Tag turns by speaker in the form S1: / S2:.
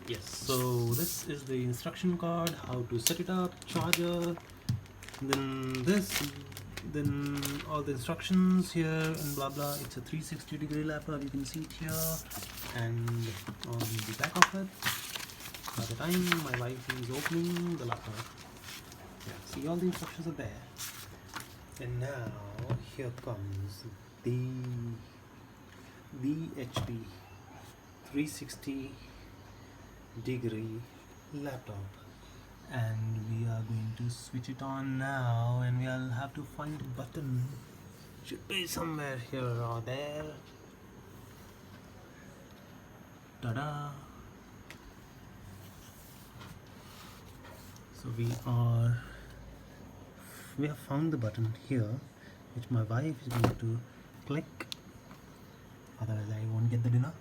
S1: Yes, so this is the instruction card, how to set it up, charger, then all the instructions here and blah blah. It's a 360-degree laptop, you can see it here, and on the back of it, by the time my wife is opening the laptop, yeah, see all the instructions are there. And now here comes the HP 360-degree laptop, and we are going to switch it on now, and we'll have to find the button. Should be somewhere here or there. Ta-da! So we have found the button here, which my wife is going to click, otherwise I won't get the dinner.